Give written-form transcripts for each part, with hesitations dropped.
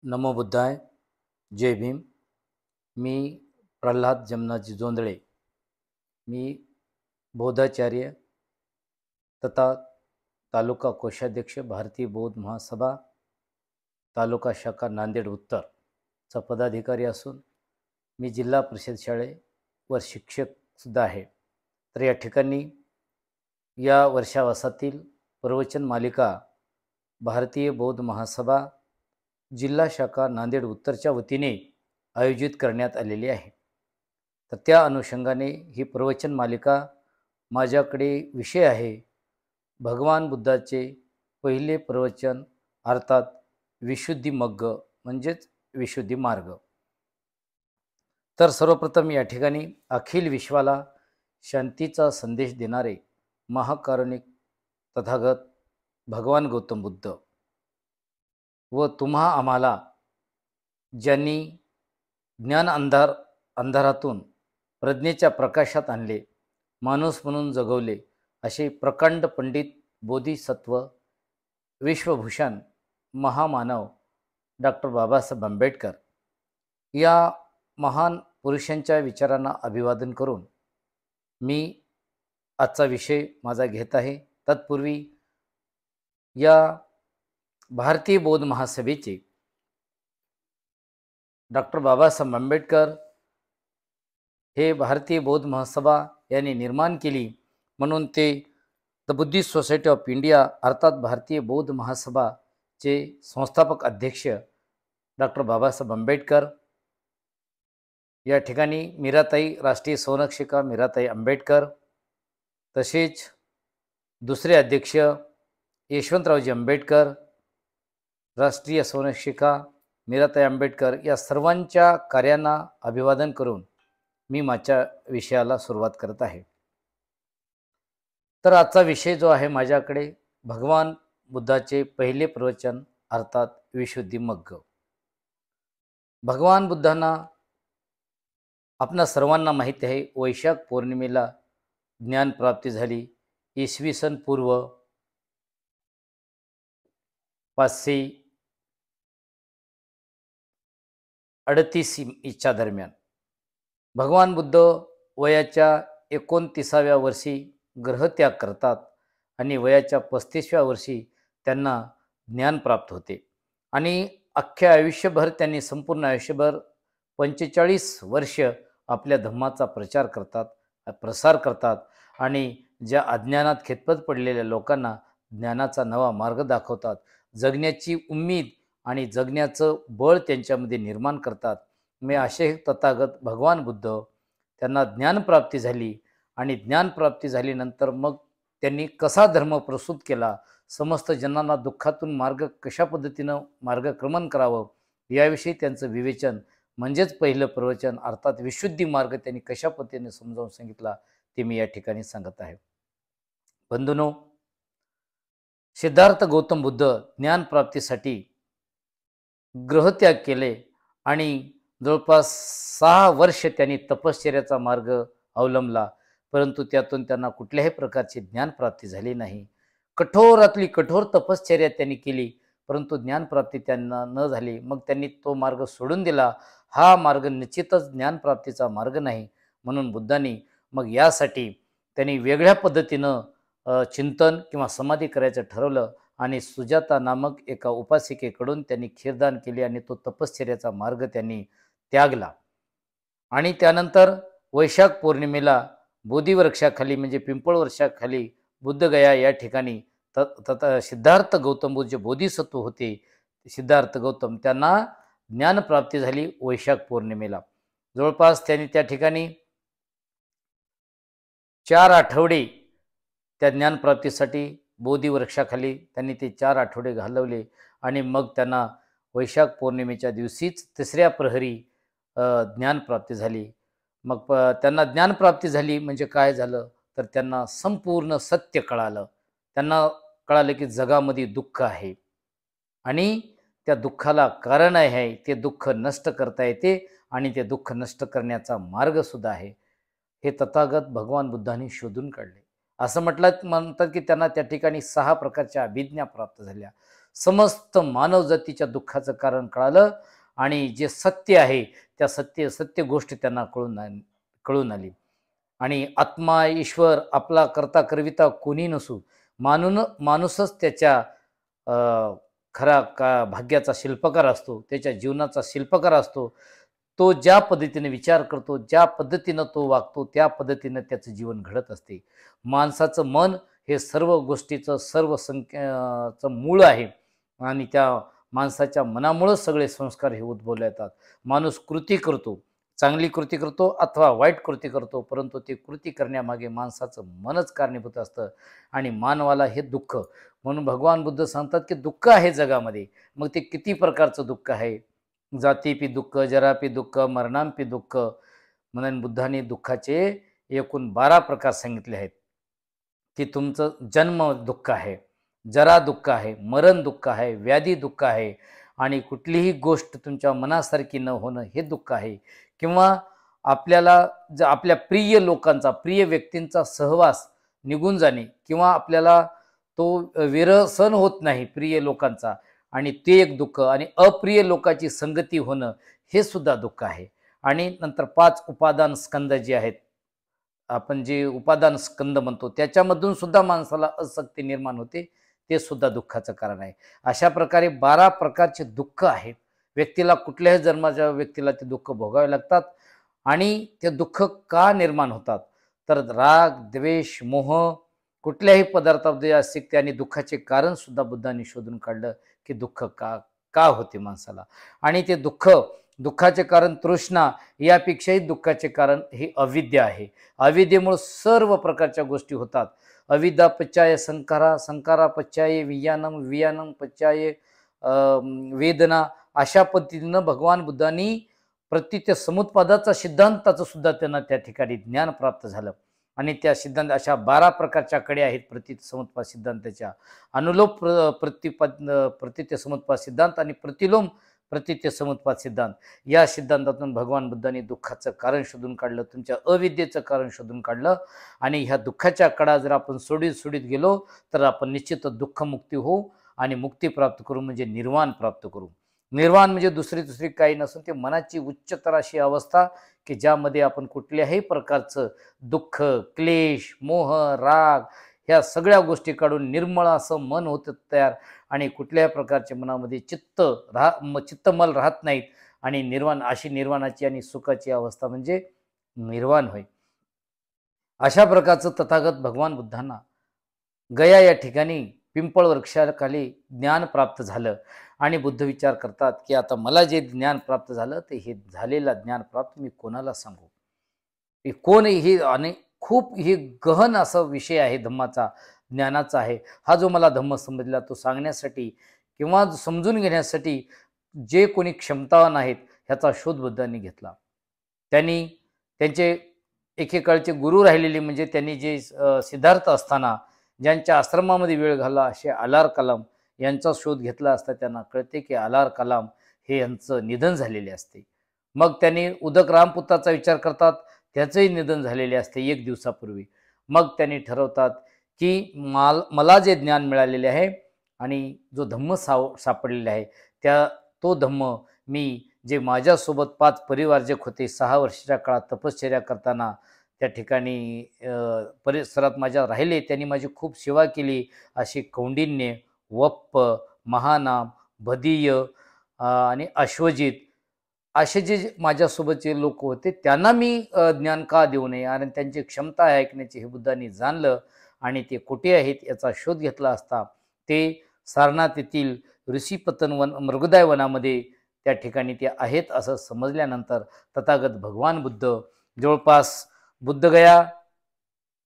नमो बुद्धाय. जय भीम. मी प्रल्हाद जमनाजी जोंधळे. मी बौद्धाचार्य तथा तालुका कोषाध्यक्ष भारतीय बौद्ध महासभा तालुका शाखा नांदेड उत्तर चा पदाधिकारी असून मी जिल्हा परिषद शाळेवर शिक्षकसुद्धा आहे. तर या ठिकाणी या वर्षावासातील प्रवचन मालिका भारतीय बौद्ध महासभा जिल्हा शाखा नांदेड उत्तरच्या वतीने आयोजित करण्यात आलेली आहे. तर त्या अनुषंगाने ही प्रवचन मालिका माझ्याकडे विषय आहे भगवान बुद्धाचे पहिले प्रवचन अर्थात विशुद्धी मग्ग म्हणजेच विशुद्धी मार्ग. तर सर्वप्रथम या ठिकाणी अखिल विश्वाला शांतीचा संदेश देणारे महाकारुणिक तथागत भगवान गौतम बुद्ध व तुम्हा आम्हाला ज्यांनी ज्ञान अंधारातून प्रज्ञेच्या प्रकाशात आणले, माणूस म्हणून जगवले, असे प्रकांड पंडित बोधिसत्व विश्वभूषण महामानव डॉक्टर बाबासाहेब आंबेडकर या महान पुरुषांच्या विचारांना अभिवादन करून मी आजचा विषय माझा घेत आहे. तत्पूर्वी या भारतीय बौद्ध महासभेचे डॉक्टर बाबासाहेब आंबेडकर हे भारतीय बौद्ध महासभा यांनी निर्माण केली म्हणून ते the Buddhist society of India अर्थात भारतीय बौद्ध महासभाचे संस्थापक अध्यक्ष डॉक्टर बाबासाहेब आंबेडकर, या ठिकाणी मीराताई राष्ट्रीय संरक्षिका मीराताई आंबेडकर, तसेच दुसरे अध्यक्ष यशवंतरावजी आंबेडकर, राष्ट्रीय संरक्षिका मीराताई आंबेडकर या सर्वांच्या कार्यांना अभिवादन करून मी माझ्या विषयाला सुरुवात करत आहे. तर आजचा विषय जो आहे माझ्याकडे भगवान बुद्धाचे पहिले प्रवचन अर्थात विशुद्धी मग्ग. भगवान बुद्धांना आपणा सर्वांना माहिती आहे वैशाख पौर्णिमेला ज्ञान प्राप्ती झाली. इसवी सन पूर्व 538 दरम्यान भगवान बुद्ध वयाच्या 29व्या वर्षी ग्रहत्याग करतात आणि वयाच्या 35व्या वर्षी त्यांना ज्ञान प्राप्त होते आणि अख्ख्या आयुष्यभर त्यांनी संपूर्ण आयुष्यभर 45 वर्ष आपल्या धम्माचा प्रसार करतात आणि ज्या अज्ञानात खितपत पडलेल्या लोकांना ज्ञानाचा नवा मार्ग दाखवतात, जगण्याची उम्मीद आणि जगण्याचं बळ त्यांच्यामध्ये निर्माण करतात. मी असे तथागत भगवान बुद्ध त्यांना ज्ञानप्राप्ती झाली आणि ज्ञानप्राप्ती झाल्यानंतर मग त्यांनी कसा धर्म प्रस्तुत केला, समस्त जनांना दुःखातून कशा पद्धतीनं मार्गक्रमण करावं याविषयी त्यांचं विवेचन म्हणजेच पहिलं प्रवचन अर्थात विशुद्धी मार्ग त्यांनी कशा पद्धतीने समजावून सांगितला ते मी या ठिकाणी सांगत आहे. बंधूंनो, सिद्धार्थ गौतम बुद्ध ज्ञानप्राप्तीसाठी ग्रहत्याग केले आणि जवळपास 6 वर्ष त्यांनी तपश्चर्याचा मार्ग अवलंबला, परंतु त्यातून त्यांना कुठल्याही प्रकारची ज्ञानप्राप्ती झाली नाही. कठोरातली कठोर तपश्चर्या त्यांनी केली, परंतु ज्ञानप्राप्ती त्यांना न झाली. मग त्यांनी तो मार्ग सोडून दिला. हा मार्ग निश्चितच ज्ञानप्राप्तीचा मार्ग नाही. म्हणून बुद्धांनी मग यासाठी त्यांनी वेगळ्या पद्धतीनं चिंतन किंवा समाधी करायचं ठरवलं आणि सुजाता नामक एका उपासिकेकडून त्यांनी खीरदान केले आणि तो तपश्चर्याचा मार्ग त्यांनी त्यागला. आणि त्यानंतर वैशाख पौर्णिमेला बोधिवृक्षाखाली म्हणजे पिंपळ वृक्षाखाली बुद्धगया या ठिकाणी सिद्धार्थ गौतम बुद्ध जे बोधिसत्व होते, सिद्धार्थ गौतम, त्यांना ज्ञानप्राप्ती झाली वैशाख पौर्णिमेला. जवळपास त्यांनी त्या ठिकाणी 4 आठवडे त्या ज्ञानप्राप्तीसाठी बोधिवृक्षाखाली त्यांनी ते 4 आठवडे घालवले आणि मग त्यांना वैशाख पौर्णिमेच्या दिवशीच 3ऱ्या प्रहरी ज्ञानप्राप्ती झाली. मग त्यांना ज्ञानप्राप्ती झाली म्हणजे काय झालं तर त्यांना संपूर्ण सत्य कळालं. त्यांना कळालं की जगामध्ये दुःख आहे आणि त्या दुःखाला कारण आहे, ते दुःख नष्ट करता येते आणि ते दुःख नष्ट करण्याचा मार्गसुद्धा आहे. हे तथागत भगवान बुद्धांनी शोधून काढले. असं म्हणतात की त्यांना त्या ठिकाणी 6 प्रकारच्या अभिज्ञा प्राप्त झाल्या. समस्त मानवजातीच्या दुःखाचं कारण कळालं आणि जे सत्य आहे त्या सत्य गोष्ट त्यांना कळून आली. आणि आत्मा ईश्वर आपला करता करविता कोणी नसू, माणूसच त्याच्या अ, खरा का भाग्याचा शिल्पकार असतो, त्याच्या जीवनाचा शिल्पकार असतो. तो ज्या पद्धतीने विचार करतो, ज्या पद्धतीनं तो वागतो, त्या पद्धतीनं त्याचं जीवन घडत असते. माणसाचं मन हे सर्व गोष्टीचं चं मूळ आहे आणि त्या माणसाच्या मनामुळंच सगळे संस्कार हे उद्भवले येतात. माणूस कृती करतो, चांगली कृती करतो अथवा वाईट कृती करतो, परंतु ती कृती करण्यामागे माणसाचं मनच कारणीभूत असतं आणि मानवाला हे दुःख, म्हणून भगवान बुद्ध सांगतात की दुःख आहे जगामध्ये. मग ते किती प्रकारचं दुःख आहे? जातीपी दुःख, जरापी दुःख, मरणांपी दुःख. म्हणून बुद्धांनी दुःखाचे एकूण 12 प्रकार सांगितले आहेत, की तुमचं जन्म दुःख आहे, जरा दुःख आहे, मरण दुःख आहे, व्याधी दुःख आहे आणि कुठलीही गोष्ट तुमच्या मनासारखी न होणं हे दुःख आहे. किंवा आपल्याला आपल्या प्रिय लोकांचा, प्रिय व्यक्तींचा सहवास निघून जाणे किंवा आपल्याला तो विरह सहन होत नाही प्रिय लोकांचा आणि ते एक दुःख आणि अप्रिय लोकांची संगती होणं हे सुद्धा दुःख आहे. आणि नंतर 5 उपादान स्कंद जे आहेत, आपण जे उपादान स्कंद म्हणतो त्याच्यामधून सुद्धा माणसाला असक्ती निर्माण होते, ते सुद्धा दुःखाचं कारण आहे. अशा प्रकारे 12 प्रकारचे दुःख आहेत. व्यक्तीला कुठल्याही जन्माच्या व्यक्तीला ते दुःख भोगावे लागतात आणि ते दुःख का निर्माण होतात? तर राग, द्वेष, मोह कुठल्याही पदार्थामध्ये आसक्ती आणि दुःखाचे कारण सुद्धा बुद्धांनी शोधून काढलं, की दुःख का का होते माणसाला. आणि ते दुःखाचे कारण तृष्णा यापेक्षाही दुःखाचे कारण हे अविद्या आहे. अविद्येमुळे सर्व प्रकारच्या गोष्टी होतात. अविद्या पच्चाय संकारा, संकारा पच्चाय वियानम, वियानम पच्चाय वेदना. अशा पद्धतीनं भगवान बुद्धांनी प्रतीत्य समुत्पादाचा सिद्धांताचं सुद्धा त्यांना त्या ठिकाणी ज्ञान प्राप्त झालं. आणि त्या सिद्धांत अशा 12 प्रकारच्या कड्या आहेत प्रतीत समुत्पाद सिद्धांताच्या. अनुलोप प्रतीत्य समुत्पाद सिद्धांत आणि प्रतिलोम प्रतीत्य समुत्पाद सिद्धांत. या सिद्धांतातून भगवान बुद्धांनी दुःखाचं कारण शोधून काढलं, तुमच्या अविद्येचं कारण शोधून काढलं. आणि ह्या दुःखाच्या कडा जर आपण सोडीत गेलो तर आपण निश्चितच दुःखमुक्ती होऊ आणि मुक्ती प्राप्त करू, म्हणजे निर्वाण प्राप्त करू. निर्वाण म्हणजे दुसरी काही नसून ते मनाची उच्चतर अशी अवस्था, की ज्यामध्ये आपण कुठल्याही प्रकारचं दुःख, क्लेश, मोह, राग ह्या सगळ्या गोष्टी काढून निर्मळ असं मन होतं तयार आणि कुठल्याही प्रकारच्या मनामध्ये चित्तमल राहत नाहीत आणि निर्वाणाची आणि सुखाची अवस्था म्हणजे निर्वाण होय. अशा प्रकारचं तथागत भगवान बुद्धांना गया या ठिकाणी पिंपळ वृक्षाखाली ज्ञान प्राप्त झालं आणि बुद्ध विचार करतात, की आता मला जे ज्ञान प्राप्त झालं ते हे झालेलं ज्ञान प्राप्त मी कोणाला सांगू? हे कोण हे आणि खूप हे गहन असा विषय आहे धम्माचा, ज्ञानाचा आहे. हा जो मला धम्म समजला तो सांगण्यासाठी किंवा समजून घेण्यासाठी जे कोणी क्षमतावान आहेत ह्याचा शोध बुद्धांनी घेतला. त्यांनी त्यांचे एकेकाळचे गुरु राहिलेले म्हणजे त्यांनी जे सिद्धार्थ असताना ज्यांच्या आश्रमामध्ये वेळ घालला असे अलार कलाम यांचा शोध घेतला असता त्यांना कळते की अलार कलाम हे यांचं निधन झालेले असते. मग त्यांनी उदक रामपुताचा विचार करतात, त्याचंही निधन झालेले असते 1 दिवसापूर्वी. मग त्यांनी ठरवतात की मला जे ज्ञान मिळालेले आहे आणि जो धम्म सापडलेला आहे तो धम्म मी जे माझ्यासोबत 5 परिवारजक होते 6 वर्षाच्या काळात तपश्चर्या करताना त्या ठिकाणी परिसरात माझ्या राहिले, त्यांनी माझी खूप सेवा केली. अशी कौंडिन्य, वप्प, महानाम, भदीय आणि अश्वजित असे जे माझ्यासोबतचे लोक होते त्यांना मी ज्ञान का देऊ नये आणि त्यांची क्षमता आहे ऐकण्याची हे बुद्धांनी जाणलं आणि ते कुठे आहेत याचा शोध घेतला असता ते सारनाथ येथील ऋषीपतन मृगदाय वनामध्ये त्या ठिकाणी ते आहेत असं समजल्यानंतर तथागत भगवान बुद्ध जवळपास बुद्धगया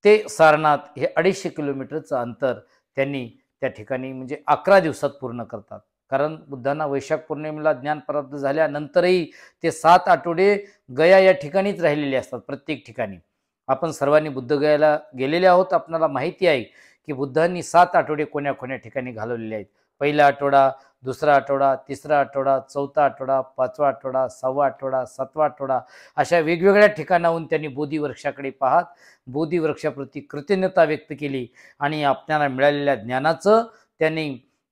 ते सारनाथ हे 250 किलोमीटरचं अंतर त्यांनी त्या ठिकाणी म्हणजे 11 दिवसात पूर्ण करतात. कारण बुद्धांना वैशाख पौर्णिमेला ज्ञान प्राप्त झाल्यानंतरही ते 7 आठवडे गया या ठिकाणीच राहिलेले असतात प्रत्येक ठिकाणी. आपण सर्वांनी बुद्धगयाला गेलेले आहोत. आपल्याला माहिती आहे की बुद्धांनी 7 आठवडे कोण्या ठिकाणी घालवलेले आहेत. पहिला आठवडा, दुसरा आठवडा, तिसरा आठवडा, चौथा आठवडा, 5वा आठवडा, 6वा आठवडा, 7वा आठवडा अशा वेगवेगळ्या ठिकाणाहून त्यांनी बोधिवृक्षाकडे पाहत बोधिवृक्षाप्रती कृतज्ञता व्यक्त केली आणि आपल्याला मिळालेल्या ज्ञानाचं त्यांनी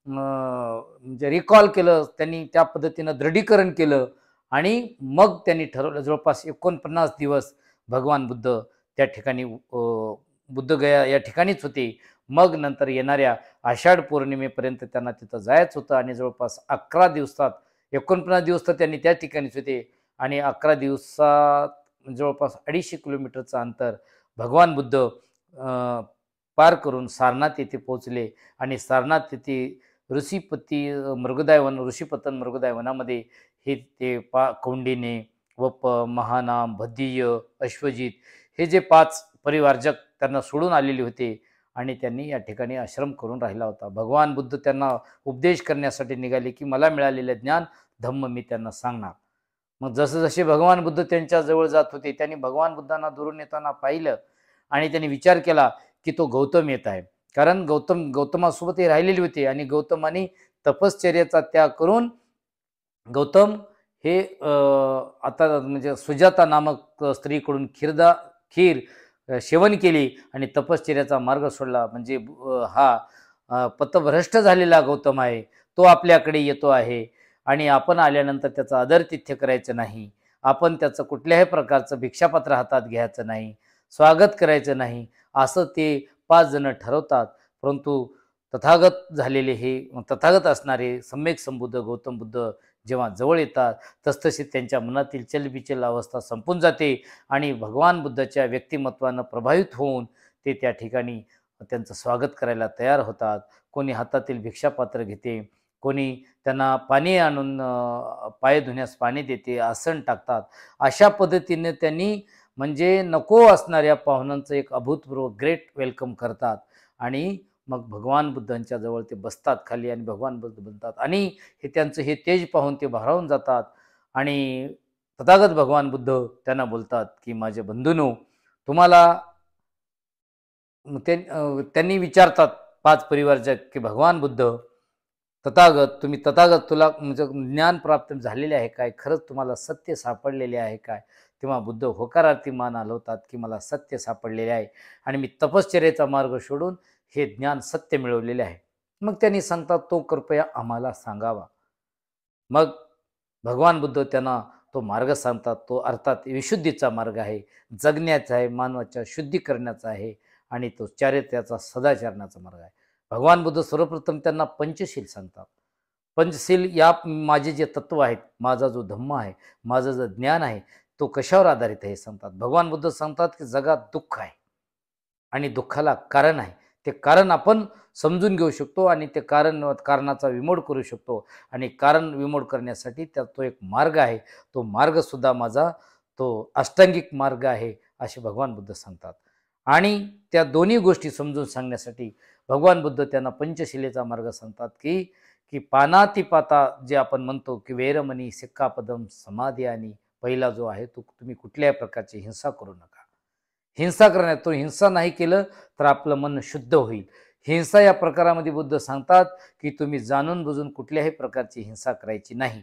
म्हणजे रिकॉल केलं, त्यांनी त्या पद्धतीनं दृढीकरण केलं आणि मग त्यांनी ठरवलं जवळपास 49 दिवस भगवान बुद्ध त्या ठिकाणी बुद्धगया या ठिकाणीच होते. मग नंतर येणाऱ्या आषाढ पौर्णिमेपर्यंत त्यांना तिथं जायचं होतं आणि जवळपास 11 दिवसात 49 दिवस तर त्यांनी त्या ठिकाणीच होते आणि 11 दिवसात जवळपास 250 किलोमीटरचं अंतर भगवान बुद्ध पार करून सारनाथ येथे पोहोचले आणि सारनाथ येथे ऋषीपतन मृगदाय वनामध्ये हे ते कौंडिन्य, वप, महानाम, भद्दीय, अश्वजित हे जे 5 परिवारजक त्यांना सोडून आलेले होते आणि त्यांनी या ठिकाणी आश्रम करून राहिला होता. भगवान बुद्ध त्यांना उपदेश करण्यासाठी निघाले, की मला मिळालेले ज्ञान धम्म मी त्यांना सांगणार. मग जसे भगवान बुद्ध त्यांच्या जवळ जात होते, त्यांनी भगवान बुद्धांना दुरून येताना पाहिलं आणि त्यांनी विचार केला, की तो गौतम येत आहे. कारण गौतमासोबत हे राहिलेले होते आणि गौतमाने तपश्चर्याचा त्याग करून गौतम हे आता म्हणजे सुजाता नामक स्त्रीकडून खीर सेवन केली आणि तपश्चर्याचा मार्ग सोडला. म्हणजे हा पथभ्रष्ट झालेला गौतम आहे. तो आपल्याकडे येतो आहे आणि आपण आल्यानंतर त्याचं आदरातिथ्य करायचं नाही. आपण त्याचं कुठल्याही प्रकारचं भिक्षापात्र हातात घ्यायचं नाही. स्वागत करायचं नाही. असं ते 5 जण ठरवतात. परंतु तथागत असणारे सम्यक संबुद्ध गौतम बुद्ध जेव्हा जवळ येतात तसतशी त्यांच्या मनातील चलबिचल अवस्था संपून जाते आणि भगवान बुद्धाच्या व्यक्तिमत्वानं प्रभावित होऊन ते त्या ठिकाणी त्यांचं स्वागत करायला तयार होतात. कोणी हातातील भिक्षापात्र घेते, कोणी त्यांना पाणी आणून पाय धुण्यास पाणी देते, आसन टाकतात. अशा पद्धतीने त्यांनी म्हणजे नको असणाऱ्या पाहुण्यांचं एक अभूतपूर्व ग्रेट वेलकम करतात आणि मग भगवान बुद्धांच्या जवळ ते बसतात खाली आणि भगवान बुद्ध बोलतात आणि त्यांचं हे तेज पाहून ते भारावून जातात आणि तथागत भगवान बुद्ध त्यांना बोलतात, की माझे बंधूनो, तुम्हाला त्यांनी विचारतात 5 परिवारजक, की भगवान बुद्ध, तथागत तुला म्हणजे ज्ञान प्राप्त झालेले आहे काय? खरंच तुम्हाला सत्य सापडलेले आहे काय? तेव्हा बुद्ध होकारार्थी मान हलवतात, की मला सत्य सापडलेले आहे आणि मी तपश्चर्येचा मार्ग सोडून हे ज्ञान सत्य मिळवलेले आहे. मग त्यांनी सांगतात, तो कृपया आम्हाला सांगावा. मग भगवान बुद्ध त्यांना तो मार्ग सांगतात. तो अर्थात विशुद्धीचा मार्ग आहे, जगण्याचा आहे, मानवाच्या शुद्धी करण्याचा आहे आणि तो चारित्र्याचा सदाचरणाचा मार्ग आहे. भगवान बुद्ध सर्वप्रथम त्यांना पंचशील सांगतात. पंचशील या माझे जे तत्व आहेत, माझा जो धम्म आहे, माझं जे ज्ञान आहे, तो कशावर आधारित आहे हे सांगतात. भगवान बुद्ध सांगतात, की जगात दुःख आहे आणि दुःखाला कारण आहे. ते कारण आपण समजून घेऊ शकतो आणि ते कारणाचा विमोड करू शकतो आणि कारण विमोड करण्यासाठी तो एक मार्ग आहे. तो मार्गसुद्धा माझा तो अष्टांगिक मार्ग आहे, असे भगवान बुद्ध सांगतात. आणि त्या दोन्ही गोष्टी समजून सांगण्यासाठी भगवान बुद्ध त्यांना पंचशिलेचा मार्ग सांगतात, की की पानातिपाता जे आपण म्हणतो, की वैरमणी, सिक्कापदम, समाधी आणि पहिला जो आहे तो तुम्ही कुठल्याही प्रकारची हिंसा करू नका. हिंसा करण्यात तो हिंसा नाही केलं तर आपलं मन शुद्ध होईल. हिंसा या प्रकारामध्ये बुद्ध सांगतात, की तुम्ही जाणून बुजून कुठल्याही प्रकारची हिंसा करायची नाही.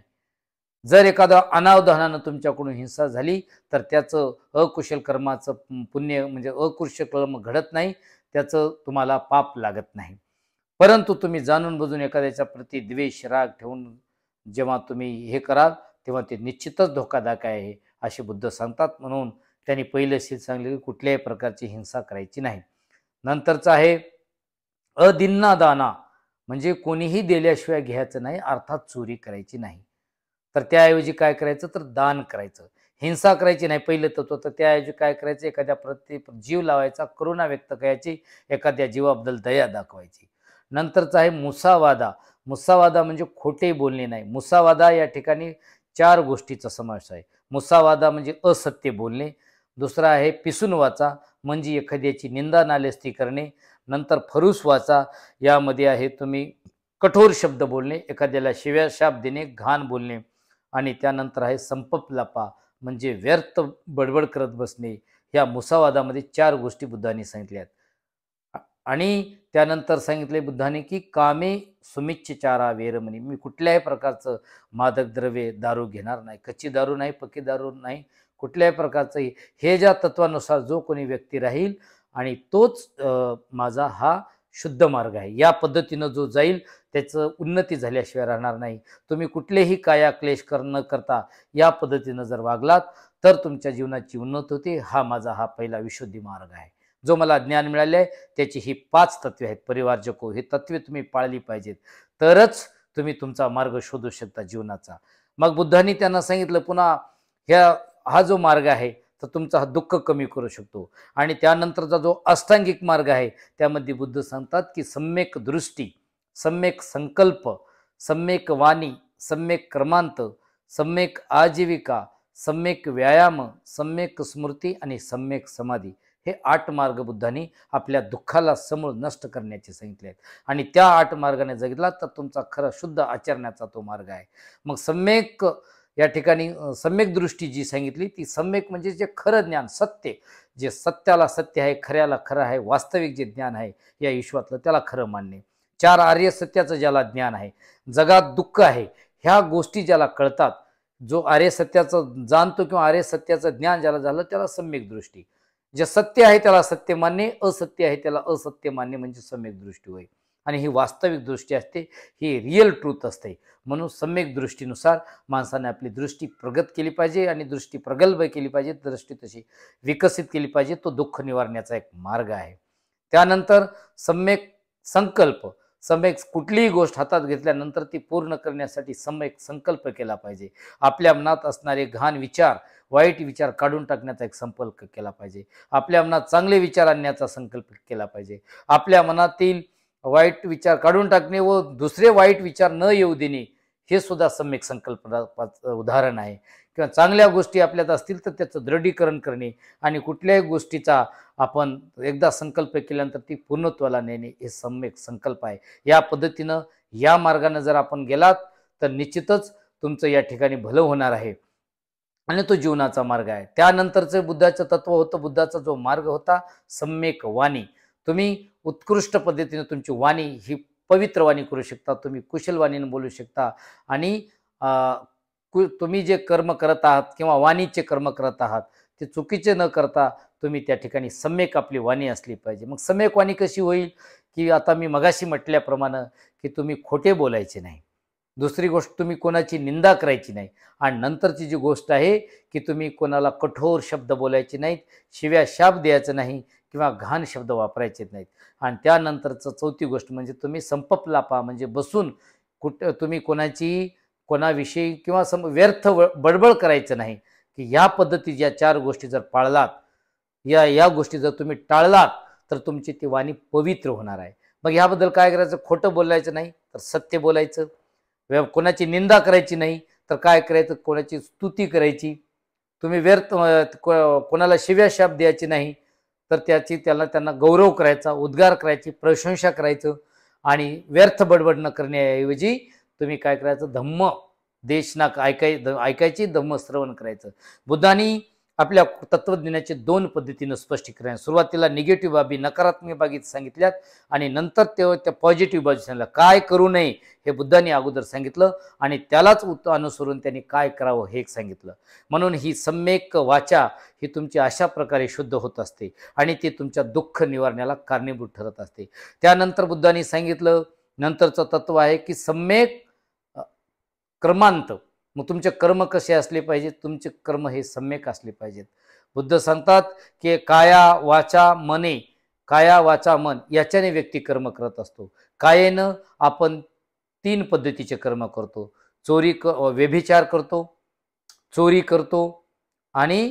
जर एखादा अनावधानानं तुमच्याकडून हिंसा झाली तर त्याचं अकुशल कर्माचं पुण्य म्हणजे अकुशल कर्म घडत नाही, त्याचं तुम्हाला पाप लागत नाही. परंतु तुम्ही जाणून बुजून एखाद्याच्या प्रती द्वेष, राग ठेवून जेव्हा तुम्ही हे कराल, तेव्हा ते निश्चितच धोकादायक आहे, असे बुद्ध सांगतात. म्हणून त्यांनी पहिलं शील सांगले, की कुठल्याही प्रकारची हिंसा करायची नाही. नंतरचं आहे अदिन्ना दाना, म्हणजे कोणीही दिल्याशिवाय घ्यायचं नाही, अर्थात चोरी करायची नाही. तर त्याऐवजी काय करायचं, तर दान करायचं. हिंसा करायची नाही पहिलं तत्व. तर त्याऐवजी काय करायचं, एखाद्या प्रती जीव लावायचा, करुणा व्यक्त करायची, एखाद्या जीवाबद्दल दया दाखवायची. नंतरचा आहे मुसावादा. मुसावादा म्हणजे खोटे बोलणे नाही. मुसावादा या ठिकाणी 4 गोष्टीचा समावेश आहे. मुसावादा म्हणजे असत्य बोलणे. दुसरा आहे पिसून वाचा, म्हणजे एखाद्याची निंदा नालेस्ती करणे. नंतर फरूस वाचा, यामध्ये आहे तुम्ही कठोर शब्द बोलणे, एखाद्याला शिव्या शाप देणे, घाण बोलणे. आणि त्यानंतर आहे संपप्लापा, म्हणजे व्यर्थ बडबड करत बसणे. या मुसावादामध्ये 4 गोष्टी बुद्धांनी सांगितल्या आहेत. आणि त्यानंतर सांगितले बुद्धाने, की कामे सुमिच्छचारा वेरमणी, मी कुठल्याही प्रकारचं मादक द्रव्ये, दारू घेणार नाही. कच्ची दारू नाही, पक्की दारू नाही, कुठल्याही प्रकारचं. हे ज्या तत्वानुसार जो कोणी व्यक्ती राहील आणि तोच माझा हा शुद्ध मार्ग आहे. या पद्धतीनं जो जाईल त्याचं उन्नती झाल्याशिवाय राहणार नाही. तुम्ही कुठलेही काया क्लेश न करता या पद्धतीनं जर वागलात तर तुमच्या जीवनाची उन्नती होते. हा माझा हा पहिला विशुद्धी मार्ग आहे. जो मला ज्ञान मिळाले आहे त्याची ही 5 तत्वे आहेत. परिवारजको, ही तत्वे तुम्ही पाळली पाहिजेत. तरच तुम्ही तुमचा मार्ग शोधू शकता जीवनाचा. मग बुद्धांनी त्यांना सांगितलं पुन्हा हा जो मार्ग आहे तर तुमचा हा दुःख कमी करू शकतो. आणि त्यानंतरचा जो अष्टांगिक मार्ग आहे त्यामध्ये बुद्ध सांगतात की सम्यक दृष्टी, सम्यक संकल्प, सम्यक वाणी, सम्यक कर्मांत, सम्यक आजीविका, सम्यक व्यायाम, सम्यक स्मृती आणि सम्यक समाधी, हे 8 मार्ग बुद्धांनी आपल्या दुःखाला समूळ नष्ट करण्याचे सांगितले आहेत. आणि त्या 8 मार्गाने जगितला तर तुमचा खरा शुद्ध आचरण्याचा तो मार्ग आहे. मग सम्यक या ठिकाणी सम्यक दृष्टी जी सांगितली ती सम्यक म्हणजे जे खरं ज्ञान, सत्य, जे सत्याला सत्य आहे, खऱ्याला खरं आहे, वास्तविक जे ज्ञान आहे या विश्वातलं त्याला खरं मानणे. 4 आर्य सत्याचं ज्याला ज्ञान आहे, जगात दुःख आहे ह्या गोष्टी ज्याला कळतात, जो आर्य सत्याचं जाणतो किंवा आर्य सत्याचं ज्ञान ज्याला झालं त्याला सम्यक दृष्टी. जे सत्य आहे त्याला सत्य मानणे, असत्य आहे त्याला असत्य मानणे म्हणजे सम्यक दृष्टी होय. आणि ही वास्तविक दृष्टी असते, ही रिअल ट्रूथ असते. म्हणून सम्यक दृष्टीनुसार माणसाने आपली दृष्टी प्रगत केली पाहिजे आणि दृष्टी प्रगल्भ केली पाहिजे, दृष्टी तशी विकसित केली पाहिजे. तो दुःख निवारण्याचा एक मार्ग आहे. त्यानंतर सम्यक संकल्प, सम्यक कुठलीही गोष्ट हातात घेतल्यानंतर ती पूर्ण करण्यासाठी सम्यक संकल्प केला पाहिजे. आपल्या मनात असणारे घाण विचार, वाईट विचार काढून टाकण्याचा एक संकल्प केला पाहिजे. आपल्या मनात चांगले विचार आणण्याचा संकल्प केला पाहिजे. आपल्या मनातील वाईट विचार काढून टाकणे व दुसरे वाईट विचार न येऊ देणे हे सुद्धा सम्यक संकल्पनाचं उदाहरण आहे. किंवा चांगल्या गोष्टी आपल्यात असतील तर त्याचं दृढीकरण करणे आणि कुठल्याही गोष्टीचा आपण एकदा संकल्प केल्यानंतर ती पूर्णत्वाला नेणे हे सम्यक संकल्प आहे. या पद्धतीनं या मार्गाने जर आपण गेलात तर निश्चितच तुमचं या ठिकाणी भलं होणार आहे आणि तो जीवनाचा मार्ग आहे. त्यानंतरचं बुद्धाचं तत्व होतं, बुद्धाचा जो मार्ग होता सम्यक वाणी. तुम्ही उत्कृष्ट पद्धतीने तुमची वाणी ही पवित्र वाणी करू शकता, तुम्ही कुशल वाणीने बोलू शकता आणि तुम्ही जे कर्म करत आहात किंवा वाणीचे कर्म करत आहात ते चुकीचे न करता तुम्ही त्या ठिकाणी सम्यक आपली वाणी असली पाहिजे. मग सम्यक वाणी कशी होईल की आता मी मगाशी म्हटल्याप्रमाणे की तुम्ही खोटे बोलायचे नाही. दुसरी गोष्ट तुम्ही कोणाची निंदा करायची नाही. आणि नंतरची जी गोष्ट आहे की तुम्ही कोणाला कठोर शब्द बोलायचे नाहीत, शिव्या शाप द्यायचं नाही किंवा घाण शब्द वापरायचे नाहीत. आणि त्यानंतरचं चौथी गोष्ट म्हणजे तुम्ही संपपलापा म्हणजे बसून तुम्ही कोणाविषयी किंवा व्यर्थ बडबड करायचं नाही. की या पद्धती ज्या 4 गोष्टी जर पाळलात, या गोष्टी जर तुम्ही टाळलात तर तुमची ती वाणी पवित्र होणार आहे. मग ह्याबद्दल काय करायचं? खोटं बोलायचं नाही तर सत्य बोलायचं. कोणाची निंदा करायची नाही तर काय करायचं? कोणाची स्तुती करायची. तुम्ही व्यर्थ कोणाला शिव्या शाप द्यायची नाही तर त्यांना गौरव करायचा, उद्गार करायची, प्रशंसा करायचं. आणि व्यर्थ बडबड न करण्याऐवजी तुम्ही काय करायचं? धम्म देशना ऐकायची, धम्म श्रवण करायचं. बुद्धांनी आपल्या तत्वज्ञानाचे 2 पद्धतीनं स्पष्टीकरण, सुरुवातीला निगेटिव्ह बाबी, नकारात्मक बाबी सांगितल्यात आणि नंतर त्या पॉझिटिव्ह बाजू सांगितलं. काय करू नये हे बुद्धांनी अगोदर सांगितलं आणि त्यालाच अनुसरून त्यांनी काय करावं हे सांगितलं. म्हणून ही सम्यक वाचा ही तुमची अशा प्रकारे शुद्ध होत असते आणि ती तुमच्या दुःख निवारण्याला कारणीभूत ठरत असते. त्यानंतर बुद्धांनी सांगितलं नंतरचं तत्व आहे की सम्यक कर्मांत. मग तुमचे कर्म कसे असले पाहिजेत? तुमचे कर्म हे सम्यक असले पाहिजेत. बुद्ध सांगतात की काया वाचा मन याच्याने व्यक्ती कर्म करत असतो. कायेनं आपण 3 पद्धतीचे कर्म करतो. व्यभिचार करतो, चोरी करतो आणि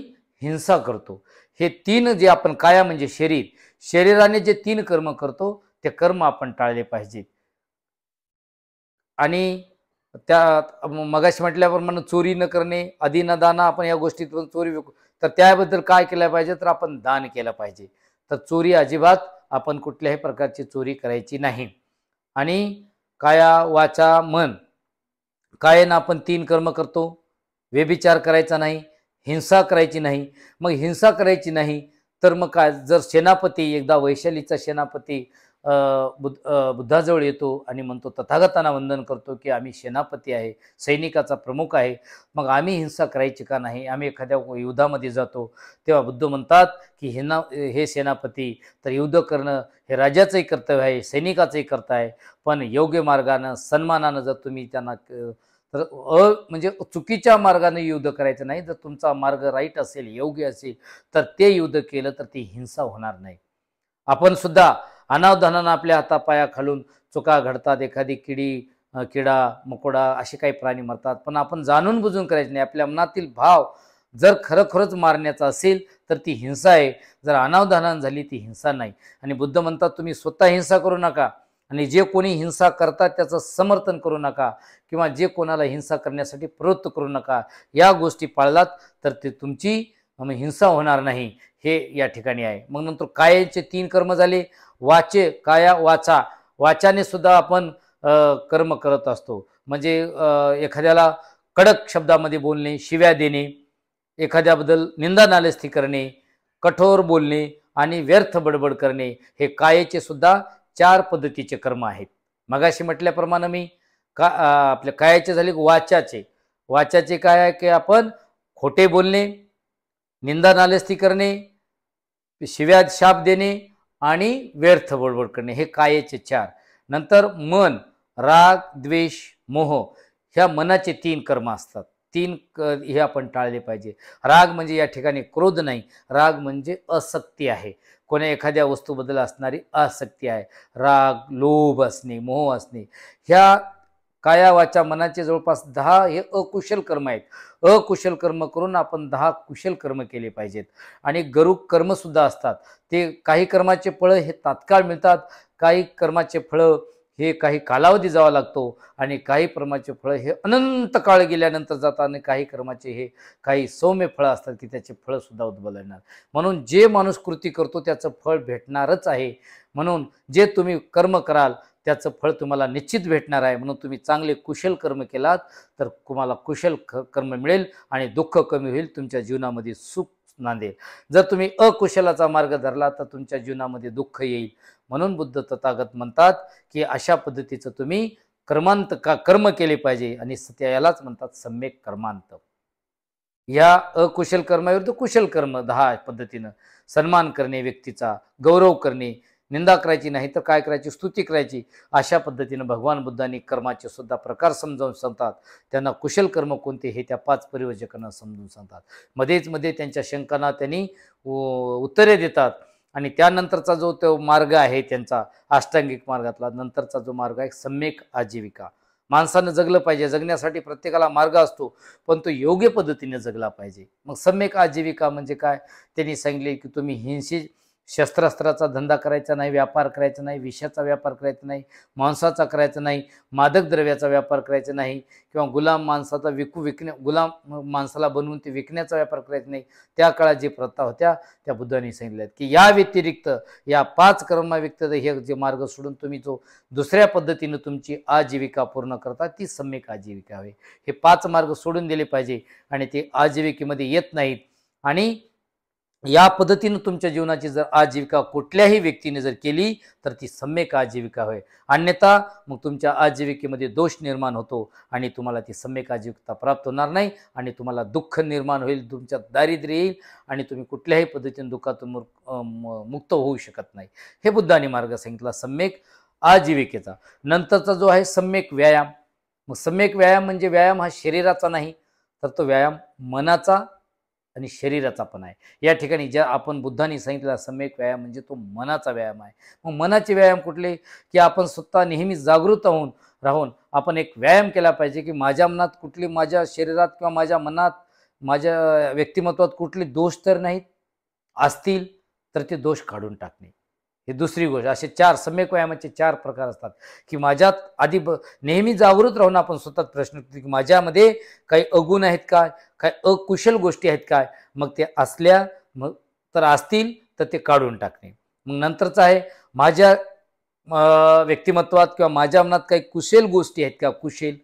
हिंसा करतो. हे 3 जे आपण काया म्हणजे शरीराने जे 3 कर्म करतो ते कर्म आपण टाळले पाहिजेत. आणि त्या मगाशी म्हटल्याप्रमाणे चोरी न करणे, आधी न दाना, आपण या गोष्टीतून चोरी तर त्याबद्दल काय केलं पाहिजे? तर आपण दान केलं पाहिजे. तर चोरी अजिबात आपण कुठल्याही प्रकारची चोरी करायची नाही. आणि काया वाचा मन, कायेनं आपण 3 कर्म करतो. व्यभिचार करायचा नाही, हिंसा करायची नाही. मग हिंसा करायची नाही तर मग काय? जर सेनापती, एकदा वैशालीचा सेनापती बुद्धाजवळ येतो आणि म्हणतो, तथागतांना वंदन करतो की आम्ही सेनापती आहे, सैनिकाचा प्रमुख आहे, मग आम्ही हिंसा करायची का नाही? आम्ही एखाद्या युद्धामध्ये जातो तेव्हा बुद्ध म्हणतात की हे सेनापती, तर युद्ध करणं हे राजाचंही कर्तव्य आहे, सैनिकाचंही कर्तव्य आहे, पण योग्य मार्गानं सन्मानानं जर तुम्ही त्यांना तर म्हणजे चुकीच्या मार्गाने युद्ध करायचं नाही. जर तुमचा मार्ग राईट असेल, योग्य असेल, तर ते युद्ध केलं तर ती हिंसा होणार नाही. आपण सुद्धा अनावधानानं आपल्या हातापायाखालून चुका घडतात, एखादी किडा, मकोडा असे काही प्राणी मरतात, पण आपण जाणून बुजून करायचं नाही. आपल्या मनातील भाव जर खरोखरच मारण्याचा असेल तर ती हिंसा आहे, जर अनावधानानं झाली ती हिंसा नाही. आणि बुद्ध म्हणतात, तुम्ही स्वतः हिंसा करू नका आणि जे कोणी हिंसा करतात त्याचं समर्थन करू नका किंवा जे कोणाला हिंसा करण्यासाठी प्रवृत्त करू नका. या गोष्टी पाळलात तर ते तुमची हिंसा होणार नाही, हे या ठिकाणी आहे. मग नंतर कायाचे 3 कर्म झाले. काया, वाचा. वाचाने सुद्धा आपण कर्म करत असतो. म्हणजे एखाद्याला कडक शब्दामध्ये बोलणे, शिव्या देणे, एखाद्याबद्दल निंदा नालस्ती करणे, कठोर बोलणे आणि व्यर्थ बडबड करणे, हे कायेचे सुद्धा 4 पद्धतीचे कर्म आहेत. मगाशी म्हटल्याप्रमाणे मी आपल्या कायाचे झाले वाचाचे. वाचाचे काय आहे की आपण खोटे बोलणे, निंदा नालस्ती करणे, शिव्या शाप देणे आणि व्यर्थ बडबड करणे, हे कायेचे 4. नंतर मन, राग, द्वेष, मोह, ह्या मनाचे 3 कर्म असतात. 3 हे आपण टाळले पाहिजे. राग म्हणजे या ठिकाणी क्रोध नाही, राग म्हणजे आसक्ती आहे, कोण्या एखाद्या वस्तूबद्दल असणारी आसक्ती आहे. राग, लोभ असणे, मोह असणे, ह्या काया वाचा मनाचे जवळपास 10 हे अकुशल कर्म आहेत. अकुशल कर्म करून आपण 10 कुशल कर्म केले पाहिजेत. आणि गरुक कर्म सुद्धा असतात. ते काही कर्माचे फळं हे तात्काळ मिळतात, काही कर्माचे फळं हे काही कालावधी जावा लागतो आणि काही कर्माचे फळं हे अनंत काळ गेल्यानंतर जातात आणि काही कर्माचे हे काही सौम्य फळं असतात की त्याचे फळं सुद्धा उद्भवणार. म्हणून जे माणूस कृती करतो त्याचं फळ भेटणारच आहे. म्हणून जे तुम्ही कर्म कराल त्याचं फळ तुम्हाला निश्चित भेटणार आहे. म्हणून तुम्ही चांगले कुशल कर्म केलात तर तुम्हाला कुशल कर्म मिळेल आणि दुःख कमी होईल, तुमच्या जीवनामध्ये सुख नांदेल. जर तुम्ही अकुशलाचा मार्ग धरला तर तुमच्या जीवनामध्ये दुःख येईल. म्हणून बुद्ध तथागत म्हणतात की अशा पद्धतीचं तुम्ही कर्म केले पाहिजे आणि यालाच म्हणतात सम्यक कर्मांत. या अकुशल कर्माविरुद्ध कुशल कर्म 10 पद्धतीनं सन्मान करणे, व्यक्तीचा गौरव करणे, निंदा करायची नाही तर काय करायची, स्तुती करायची. अशा पद्धतीनं भगवान बुद्धांनी कर्माचे सुद्धा प्रकार समजावून सांगतात. त्यांना कुशल कर्म कोणते हे त्या 5 परिवर्जकांना समजून सांगतात. मध्ये त्यांच्या शंकांना त्यांनी उत्तरे देतात. आणि त्यानंतरचा जो तो मार्ग आहे त्यांचा अष्टांगिक मार्गातला नंतरचा जो मार्ग आहे सम्यक आजीविका. माणसानं जगलं पाहिजे, जगण्यासाठी प्रत्येकाला मार्ग असतो, पण तो योग्य पद्धतीने जगला पाहिजे. मग सम्यक आजीविका म्हणजे काय? त्यांनी सांगितले की तुम्ही शस्त्रास्त्राचा धंदा करायचा नाही, व्यापार करायचा नाही, विषाचा व्यापार करायचा नाही, मांसाचा करायचा नाही, मादक द्रव्याचा व्यापार करायचा नाही, किंवा गुलाम माणसाला बनवून ते विकण्याचा व्यापार करायचा नाही. त्या काळात जे प्रथा होत्या त्या बुद्धांनी सांगितल्यात की या व्यतिरिक्त या 5 कर्माव्यतिरिक्त हे जे मार्ग सोडून तुम्ही जो दुसऱ्या पद्धतीने तुमची आजीविका पूर्ण करता ती सम्यक आजीविका आहे. हे 5 मार्ग सोडून दिले पाहिजे आणि ते आजीविकेमध्ये येत नाहीत. आणि या पद्धतीनं तुमच्या जीवनाची जर आजीविका कुठल्याही व्यक्तीने जर केली तर ती सम्यक आजीविका होय. अन्यथा मग तुमच्या आजीविकेमध्ये दोष निर्माण होतो आणि तुम्हाला ती सम्यक आजीविका प्राप्त होणार नाही आणि तुम्हाला दुःख निर्माण होईल, तुमच्यात दारिद्र्य येईल आणि तुम्ही कुठल्याही पद्धतीने दुःखातून मुक्त होऊ शकत नाही. हे बुद्धांनी मार्ग सांगितला सम्यक आजीविकेचा. नंतरचा जो आहे सम्यक व्यायाम. मग सम्यक व्यायाम म्हणजे व्यायाम हा शरीराचा नाही तर तो व्यायाम मनाचा आणि शरीराचा पण आहे. या ठिकाणी ज्या आपण बुद्धांनी सांगितलेला सम्यक व्यायाम म्हणजे तो मनाचा व्यायाम आहे. मग मनाचे व्यायाम कुठले? की आपण स्वतः नेहमी जागृत राहून आपण एक व्यायाम केला पाहिजे की माझ्या मनात कुठली, माझ्या शरीरात किंवा माझ्या मनात, माझ्या व्यक्तिमत्वात कुठले दोष तर नाहीत, असतील तर ते दोष काढून टाकणे. ही दुसरी गोष्ट. असे 4 सम्यक व्यायामाचे 4 प्रकार असतात की माझ्यात आधी नेहमी जागृत राहून आपण स्वतः प्रश्न की माझ्यामध्ये काही अवगुण आहेत काय, काय अकुशल गोष्टी आहेत काय, मग ते असल्या मग तर असतील तर ते काढून टाकणे. मग नंतरचं आहे माझ्या व्यक्तिमत्वात किंवा माझ्या मनात काही कुशल गोष्टी आहेत का, कुशल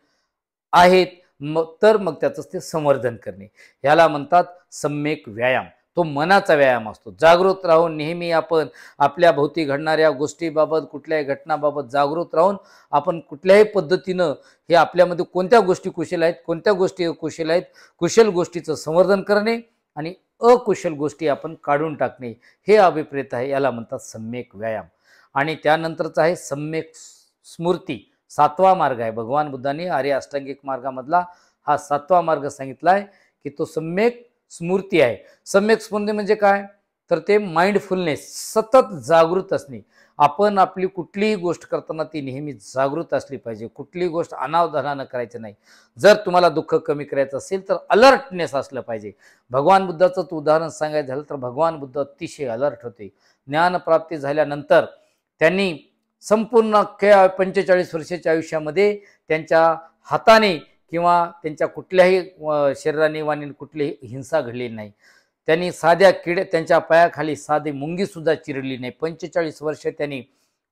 आहेत मग त्याचं ते संवर्धन करणे. ह्याला म्हणतात सम्यक व्यायाम. तो मनाचा व्यायाम असतो. जागृत राहून नेहमी आपण आपल्या भोवती घडणाऱ्या गोष्टीबाबत, कुठल्याही घटनाबाबत जागृत राहून आपण कुठल्याही पद्धतीनं हे आपल्यामध्ये कोणत्या गोष्टी कुशल आहेत, कोणत्या गोष्टी अकुशल आहेत, कुशल गोष्टीचं संवर्धन करणे आणि अकुशल गोष्टी आपण काढून टाकणे, हे अभिप्रेत आहे. याला म्हणतात सम्यक व्यायाम. आणि त्यानंतरचा आहे सम्यक स्मृती. 7वा मार्ग आहे. भगवान बुद्धांनी आर्य अष्टांगिक मार्गामधला हा 7वा मार्ग सांगितला आहे की तो सम्यक स्मृती आहे. सम्यक स्मृती म्हणजे काय, तर ते माइंडफुलनेस, सतत जागृत असणे. आपण आपली कुठलीही गोष्ट करताना ती नेहमी जागृत असली पाहिजे. कुठलीही गोष्ट अनावधानानं करायची नाही. जर तुम्हाला दुःख कमी करायचं असेल तर अलर्टनेस असलं पाहिजे. भगवान बुद्धाचं उदाहरण सांगायचं झालं तर भगवान बुद्ध अतिशय अलर्ट होते. ज्ञानप्राप्ती झाल्यानंतर त्यांनी संपूर्ण अख्ख्या 45 वर्षाच्या आयुष्यामध्ये त्यांच्या हाताने किंवा त्यांच्या कुठल्याही शरीराने वाणीने कुठलीही हिंसा घडली नाही. त्यांनी साध्या त्यांच्या पायाखाली साधी मुंगी सुद्धा चिरली नाही. 45 वर्ष त्यांनी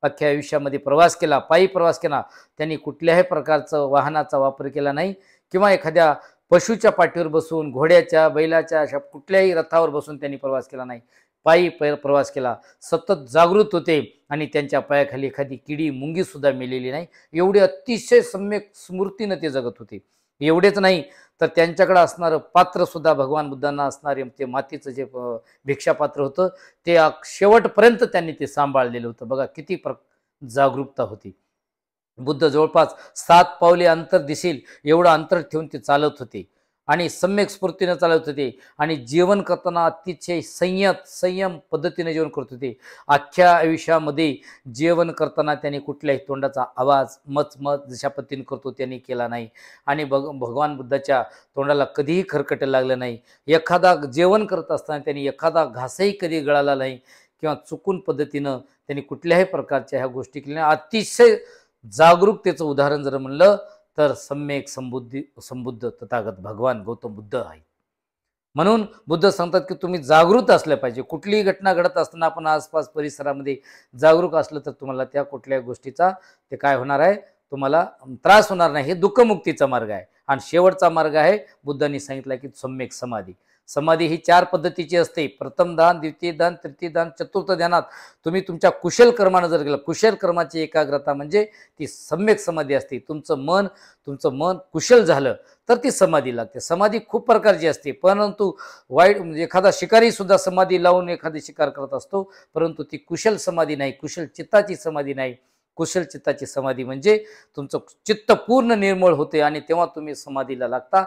अख्ख्या आयुष्यामध्ये प्रवास केला, पायी प्रवास केला. त्यांनी कुठल्याही प्रकारचं वाहनाचा वापर केला नाही किंवा एखाद्या पशुच्या पाठीवर बसून, घोड्याच्या, बैलाच्या, अशा कुठल्याही रथावर बसून त्यांनी प्रवास केला नाही. पायी प्रवास केला. सतत जागृत होते आणि त्यांच्या पायाखाली एखादी किडी मुंगी सुद्धा मेलेली नाही. एवढे अतिशय सम्यक स्मृतीनं ते जगत होते. एवढेच नाही तर त्यांच्याकडे असणारं पात्र सुद्धा, भगवान बुद्धांना असणारे ते मातीचं जे भिक्षापात्र होतं ते शेवटपर्यंत त्यांनी ते सांभाळलेलं होतं. बघा किती जागरूकता होती. बुद्ध जवळपास 7 पावले अंतर दिसेल एवढं अंतर ठेवून ते चालत होते आणि सम्यक स्फूर्तीनं चालत होते आणि जेवण करताना अतिशय संयम पद्धतीने जेवण करत होते. अख्ख्या आयुष्यामध्ये जेवण करताना त्यांनी कुठल्याही तोंडाचा आवाज मच जशा पद्धतीने करतो त्यांनी केला नाही आणि भगवान बुद्धाच्या तोंडाला कधीही खरकट लागलं नाही. एखादा जेवण करत असताना त्यांनी एखादा घासही कधी गळाला नाही किंवा चुकून पद्धतीनं त्यांनी कुठल्याही प्रकारच्या ह्या गोष्टी केल्या. अतिशय जागरूकतेचं उदाहरण जर म्हणलं तर सम्यक संबुद्ध तथागत भगवान गौतम बुद्ध आहे. म्हणून बुद्ध सांगतात की तुम्ही जागृत असलं पाहिजे. कुठलीही घटना घडत असताना आपण आसपास परिसरामध्ये जागरूक असलं तर तुम्हाला त्या कुठल्या गोष्टीचा ते काय होणार आहे, तुम्हाला त्रास होणार नाही. हे दुःखमुक्तीचा मार्ग आहे. आणि शेवटचा मार्ग आहे बुद्धांनी सांगितलं की सम्यक समाधी. समाधी ही 4 पद्धतीची असते. प्रथम ध्यान, द्वितीय ध्यान, तृतीय ध्यान, चतुर्थ ध्यानात तुम्ही तुमच्या कुशल कर्मानं जर गेलं, कुशल कर्माची एकाग्रता म्हणजे ती सम्यक समाधी असते. तुमचं मन कुशल झालं तर ती समाधी लागते. समाधी खूप प्रकारची असते, परंतु वाईट म्हणजे एखादा शिकारी सुद्धा समाधी लावून एखादी शिकार करत असतो, परंतु ती कुशल समाधी नाही, कुशल चित्ताची समाधी नाही. कुशल चित्ताची समाधी म्हणजे तुमचं चित्त पूर्ण निर्मळ होते आणि तेव्हा तुम्ही समाधीला लागता.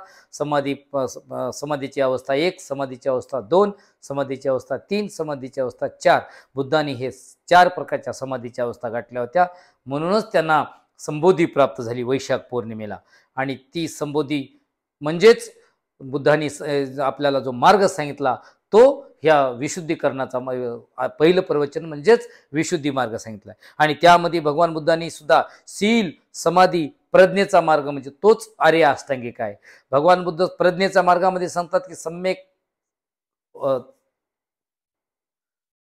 समाधीची अवस्था 1, समाधीची अवस्था 2, समाधीची अवस्था 3, समाधीची अवस्था 4. बुद्धांनी हे 4 प्रकारच्या समाधीच्या अवस्था गाठल्या होत्या. म्हणूनच त्यांना संबोधी प्राप्त झाली वैशाख पौर्णिमेला. आणि ती संबोधी म्हणजेच बुद्धांनी आपल्याला जो मार्ग सांगितला तो ह्या विशुद्धीकरणाचा पहिलं प्रवचन म्हणजेच विशुद्धी मार्ग सांगितला. आणि त्यामध्ये भगवान बुद्धांनी सुद्धा शील, समाधी, प्रज्ञेचा मार्ग म्हणजे तोच आर्य अष्टांगिक आहे. भगवान बुद्ध प्रज्ञेच्या मार्गामध्ये सांगतात की सम्यक,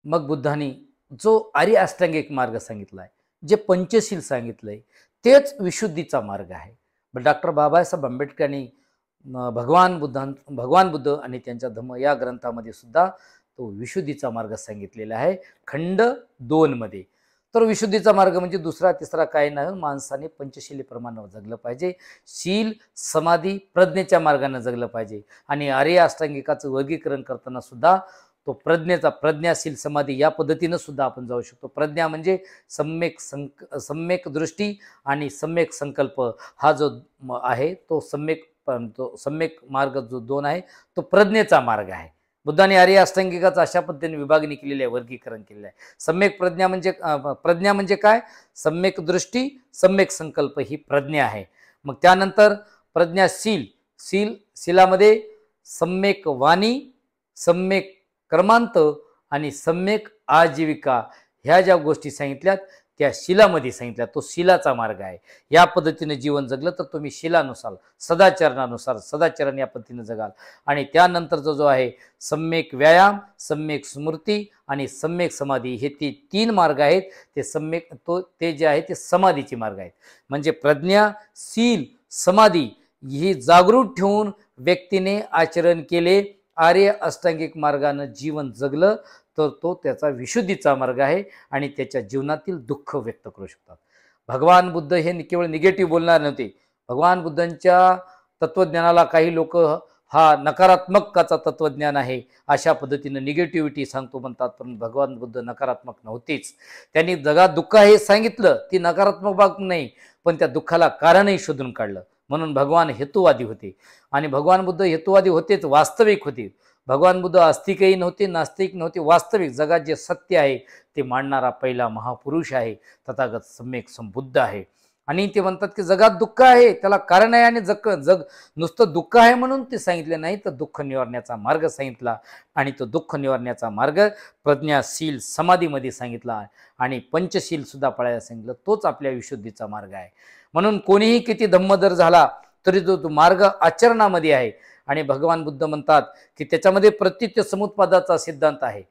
मग बुद्धांनी जो आर्य अष्टांगिक मार्ग सांगितलाय, जे पंचशील सांगितलंय, तेच विशुद्धीचा मार्ग आहे. डॉक्टर बाबासाहेब आंबेडकरांनी भगवान बुद्ध आणि त्यांच्या धम्म या ग्रंथामध्ये सुद्धा तो विशुद्धीचा मार्ग सांगितलेला आहे, खंड 2 मध्ये. तर विशुद्धीचा मार्ग म्हणजे दुसरा तिसरा काय नाही, माणसाने पंचशीली प्रमाणे जगलं पाहिजे. शील, समाधी, प्रज्ञेच्या मार्गाने जगलं पाहिजे. आणि आर्य अष्टांगिकाचं वर्गीकरण करताना सुद्धा तो प्रज्ञाशील समाधी या पद्धतीनं सुद्धा आपण जाऊ शकतो. प्रज्ञा म्हणजे सम्यक दृष्टी आणि सम्यक संकल्प. हा जो आहे तो सम्यक मार्ग जो 2 आहे तो प्रज्ञेचा मार्ग आहे. बुद्धाने आर्य अष्टांगिकाचा अशा पद्धतीने विभागणी केलेली आहे, वर्गीकरण केलेलं आहे. सम्यक प्रज्ञा म्हणजे काय, सम्यक दृष्टी, सम्यक संकल्प ही प्रज्ञा आहे. मग त्यानंतर शीलामध्ये सम्यक वाणी, सम्यक कर्मांत आणि सम्यक आजीविका ह्या ज्या गोष्टी सांगितल्यात त्या शिलामध्ये सांगितल्या. तो शिलाचा मार्ग आहे. या पद्धतीने जीवन जगलं तर तुम्ही शिलानुसार, सदाचरण या पद्धतीने जगाल. आणि त्यानंतरचा जो आहे सम्यक व्यायाम, सम्यक स्मृती आणि सम्यक समाधी, हे ते 3 मार्ग आहेत. ते जे आहे ते समाधीचे मार्ग आहेत. म्हणजे प्रज्ञा, शील, समाधी ही जागृत ठेवून व्यक्तीने आचरण केले आर्य अष्टांगिक मार्गानं जीवन जगलं तर तो त्याचा विशुद्धीचा मार्ग आहे आणि त्याच्या जीवनातील दुःख व्यक्त करू शकतात. भगवान बुद्ध हे केवळ निगेटिव्ह बोलणार नव्हते. भगवान बुद्धांच्या तत्वज्ञानाला काही लोक हा नकारात्मकाचा तत्वज्ञान आहे अशा पद्धतीनं निगेटिव्हिटी सांगतो म्हणतात, पण भगवान बुद्ध नकारात्मक नव्हतेच. त्यांनी जगात दुःख आहे सांगितलं, ती नकारात्मक बाब नाही, पण त्या दुःखाला कारणही शोधून काढलं. म्हणून भगवान हेतुवादी होते आणि भगवान बुद्ध हेतुवादी होतेच, वास्तविक होते. भगवान बुद्ध आस्तिकही नव्हते, नास्तिक नव्हते, वास्तविक जगात जे सत्य आहे ते मांडणारा पहिला महापुरुष आहे, तथागत सम्यक संबुद्ध आहे. आणि ते म्हणतात की जगात दुःख आहे, त्याला कारण आहे, आणि जग नुसतं दुःख आहे म्हणून ते सांगितले नाही, तर दुःख निवारण्याचा मार्ग सांगितला. आणि तो दुःख निवारण्याचा मार्ग प्रज्ञाशील समाधीमध्ये सांगितला आणि पंचशील सुद्धा पाळायला सांगितलं. तोच आपल्या विशुद्धीचा मार्ग आहे. म्हणून कोणीही किती धम्मदर झाला तरी तो मार्ग आचरणामध्ये आहे. आणि भगवान बुद्ध म्हणतात की त्याच्यामध्ये प्रतीत्य समुत्पादाचा सिद्धांत आहे.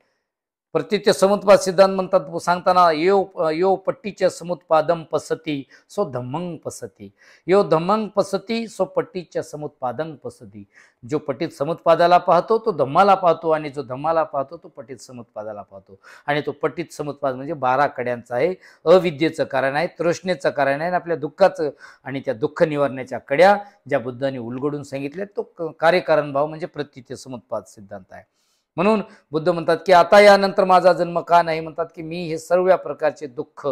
प्रतीत्य समुत्पाद सिद्धांत म्हणतात सांगताना यो पट्टीच्या समुत्पादम पसती सो धम्मंग पसती, यो धम्मंग पसती सो पट्टीच्या समुत्पादन पसती. जो पटीत समुत्पादाला पाहतो तो धम्माला पाहतो, आणि जो धम्माला पाहतो तो पटीत समुत्पादाला पाहतो. आणि तो पटीत समुत्पाद म्हणजे 12 कड्यांचा आहे, अविद्येचं कारण आहे, तृष्णेचं कारण आहे, आपल्या दुःखाचं. आणि त्या दुःख निवारण्याच्या कड्या ज्या बुद्धांनी उलगडून सांगितल्या तो कार्यकारण भाव म्हणजे प्रतीत्य समुत्पाद सिद्धांत आहे. म्हणून बुद्ध म्हणतात की आता यानंतर माझा जन्म का नाही, म्हणतात की मी हे सर्व प्रकारचे दुःख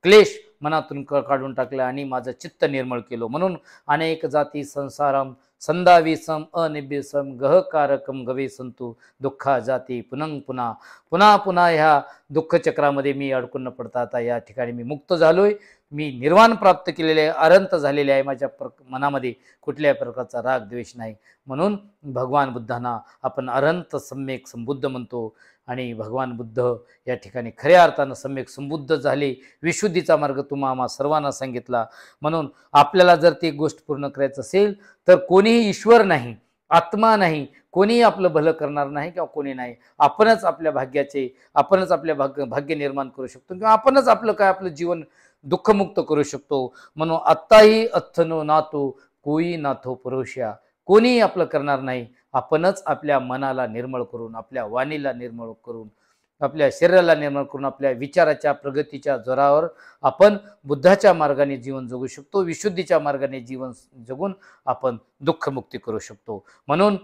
क्लेश मनातून काढून टाकले आणि माझं चित्त निर्मळ केलं. म्हणून अनेक जाती संसारम संदावीसम अनिब्यसम गहकारकम गवे संतू दुःखा जाती पुनंग पुन्हा पुन्हा पुन्हा ह्या दुःखचक्रामध्ये मी अडकून न पडता आता या ठिकाणी मी मुक्त झालोय. मी निर्वाण प्राप्त केलेले आहे, अरंत झालेले आहे. माझ्या मनामध्ये कुठल्याही प्रकारचा राग द्वेष नाही. म्हणून भगवान बुद्धांना आपण अरंत सम्यक संबुद्ध म्हणतो. आणि भगवान बुद्ध या ठिकाणी खऱ्या अर्थानं सम्यक संबुद्ध झाले, विशुद्धीचा मार्ग तुम्हा आम्हा सर्वांना सांगितला. म्हणून आपल्याला जर ती गोष्ट पूर्ण करायचं असेल तर कोणीही ईश्वर नाही, आत्मा नाही, कोणीही आपलं भलं करणार नाही किंवा कोणी नाही. आपणच आपल्या भाग्याचे, आपणच आपल्या भाग्य निर्माण करू शकतो किंवा आपणच आपलं जीवन दुःखमुक्त करू शकतो. म्हणून आत्ताही अथनो नातो कोई नाथो परोश्या, कोणीही आपलं करणार नाही. आपणच आपल्या मनाला निर्मळ करून, आपल्या वाणीला निर्मळ करून, आपल्या शरीराला निर्मळ करून, आपल्या विचाराच्या प्रगतीच्या जोरावर आपण बुद्धाच्या मार्गाने जीवन जगू शकतो. विशुद्धीच्या मार्गाने जीवन जगून आपण दुःखमुक्ती करू शकतो. म्हणून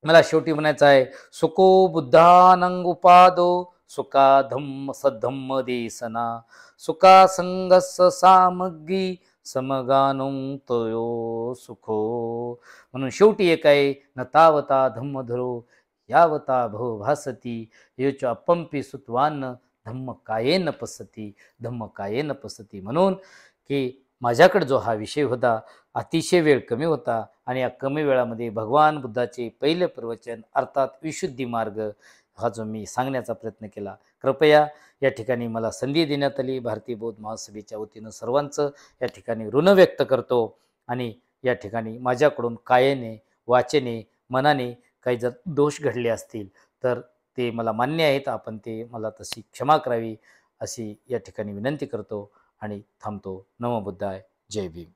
मला शेवटी म्हणायचं आहे, सुको बुद्धानंग उपादो सुका धम्म सद्धम्म देसना, सुका संगस सामग्री समगानुं तयो सुखो. म्हणून शेवटी एक आहे, न तावता धम्म धरो यावता भव भासती, योच अपंपी सुत्वान्न धम्म कायेन पसती, धम्म कायेन पसती. म्हणून की माझ्याकडे जो हा विषय होता अतिशय वेळ कमी होता, आणि या कमी वेळामध्ये भगवान बुद्धाचे पहिले प्रवचन अर्थात विशुद्धी मार्ग हा जो मी सांगण्याचा प्रयत्न केला, कृपया या ठिकाणी मला संधी देण्यात आली. भारतीय बौद्ध महासभेच्या वतीनं सर्वांचं या ठिकाणी ऋण व्यक्त करतो. आणि या ठिकाणी माझ्याकडून कायेने, वाचेने, मनाने काही जर दोष घडले असतील तर ते मला मान्य आहेत. आपण ते मला तशी क्षमा करावी अशी या ठिकाणी विनंती करतो आणि थांबतो. नमो बुद्धाय. जय भीम.